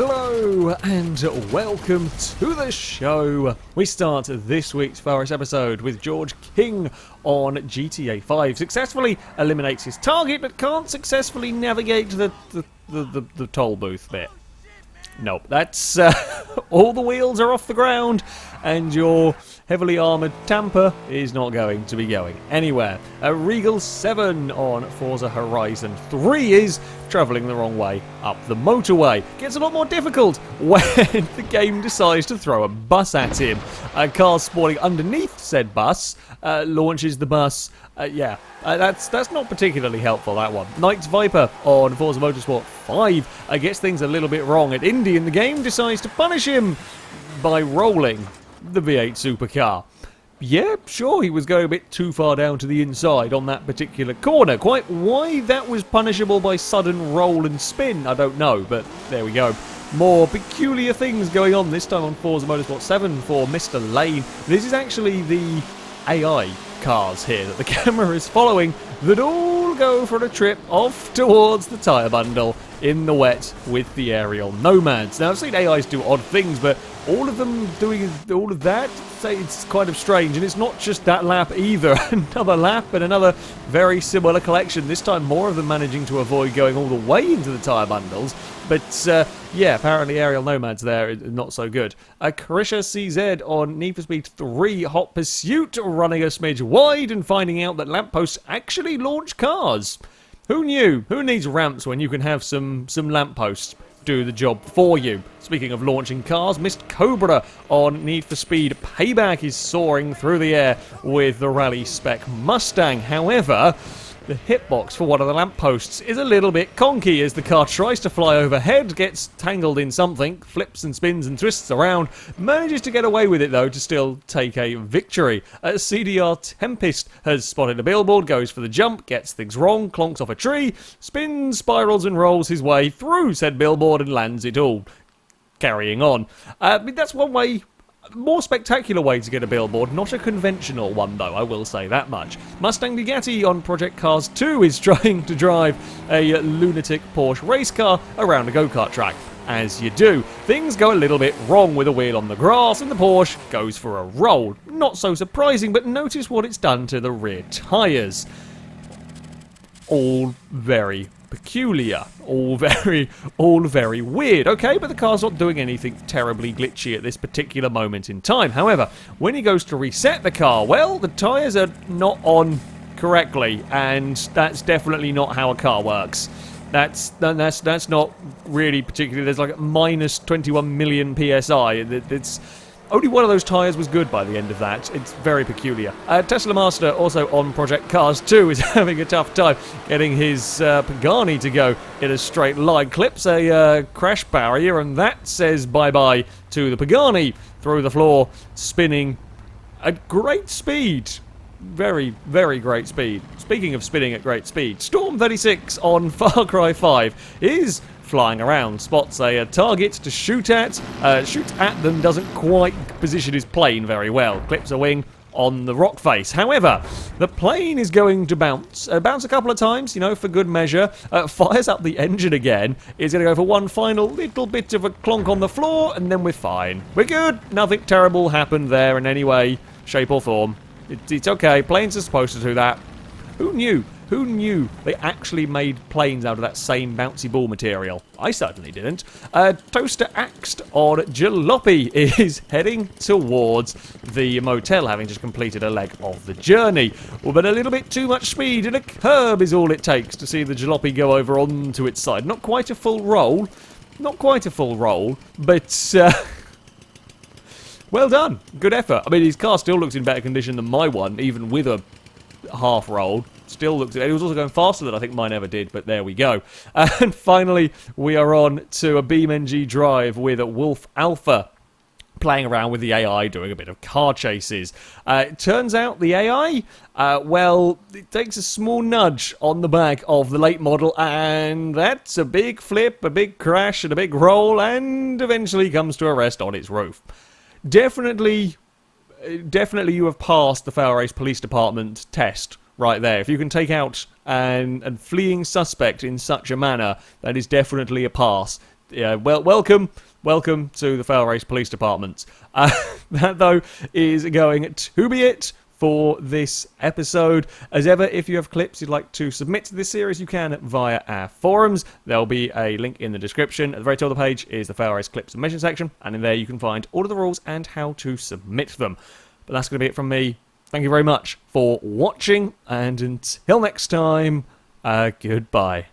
Hello and welcome to the show. We start this week's FailRace episode with George King on GTA 5. Successfully eliminates his target but can't successfully navigate the toll booth bit. Nope, that's all the wheels are off the ground and your heavily armoured Tampa is not going to be going anywhere. A Regal 7 on Forza Horizon 3 is travelling the wrong way up the motorway. Gets a lot more difficult when the game decides to throw a bus at him. A car spawning underneath said bus launches the bus. That's not particularly helpful, that one. Knight's Viper on Forza Motorsport 5 gets things a little bit wrong at Indy, and the game decides to punish him by rolling the V8 supercar. Yeah, sure, he was going a bit too far down to the inside on that particular corner. Quite why that was punishable by sudden roll and spin, I don't know, but there we go. More peculiar things going on, this time on Forza Motorsport 7 for Mr. Lane. This is actually the AI cars here that the camera is following that all go for a trip off towards the tyre bundle in the wet with the aerial nomads. Now, I've seen AIs do odd things, but all of them doing all of that, it's kind of strange. And it's not just that lap either. Another lap and another very similar collection. This time, more of them managing to avoid going all the way into the tyre bundles. But, yeah, apparently aerial nomads there not so good. Carisha CZ on Need for Speed 3 Hot Pursuit running a smidge wide and finding out that lampposts actually launch cars. Who knew? Who needs ramps when you can have some lampposts do the job for you? Speaking of launching cars, Missed Cobra on Need for Speed Payback is soaring through the air with the rally spec Mustang. However, the hitbox for one of the lampposts is a little bit conky as the car tries to fly overhead, gets tangled in something, flips and spins and twists around, manages to get away with it though to still take a victory. CDR Tempest has spotted a billboard, goes for the jump, gets things wrong, clonks off a tree, spins, spirals and rolls his way through said billboard and lands it all. Carrying on. That's one way. More spectacular way to get a billboard, not a conventional one though, I will say that much. Mustangbugatti on Project Cars 2 is trying to drive a lunatic Porsche race car around a go-kart track. As you do, things go a little bit wrong with a wheel on the grass and the Porsche goes for a roll. Not so surprising, but notice what it's done to the rear tyres. All very peculiar, all very weird. Okay, but the car's not doing anything terribly glitchy at this particular moment in time. However, when he goes to reset the car, well, the tyres are not on correctly, and that's definitely not how a car works. That's not really particularly. There's like minus 21 million psi. It's only one of those tyres was good by the end of that. It's very peculiar. Tesla Master, also on Project Cars 2, is having a tough time getting his Pagani to go in a straight line. Clips a crash barrier, and that says bye-bye to the Pagani through the floor, spinning at great speed. Very, very great speed. Speaking of spinning at great speed, Storm 36 on Far Cry 5 is flying around, spots a target to shoot at, shoots at them, doesn't quite position his plane very well, clips a wing on the rock face. However, the plane is going to bounce a couple of times, you know, for good measure, fires up the engine again, is going to go for one final little bit of a clonk on the floor, and then we're fine. We're good, nothing terrible happened there in any way, shape or form. It's okay, planes are supposed to do that. Who knew? Who knew they actually made planes out of that same bouncy ball material? I certainly didn't. ToasterAXT on Jalopy is heading towards the motel, having just completed a leg of the journey. Well, but a little bit too much speed and a curb is all it takes to see the Jalopy go over onto its side. Not quite a full roll. Not quite a full roll, but well done. Good effort. I mean, his car still looks in better condition than my one, even with a half roll. Still looks. It was also going faster than I think mine ever did, but there we go. And finally, we are on to a BeamNG drive with Wolf Alpha playing around with the AI, doing a bit of car chases. It turns out the AI, well, it takes a small nudge on the back of the late model, and that's a big flip, a big crash, and a big roll, and eventually comes to a rest on its roof. Definitely you have passed the FailRace Police Department test right there. If you can take out an fleeing suspect in such a manner, that is definitely a pass. yeah, welcome to the FailRace Police Department. That, though, is going to be it for this episode. As ever, if you have clips you'd like to submit to this series, you can via our forums. There'll be a link in the description. At the very top of the page is the FailRace clip submission section, and in there you can find all of the rules and how to submit them. But that's going to be it from me. Thank you very much for watching, and until next time, goodbye.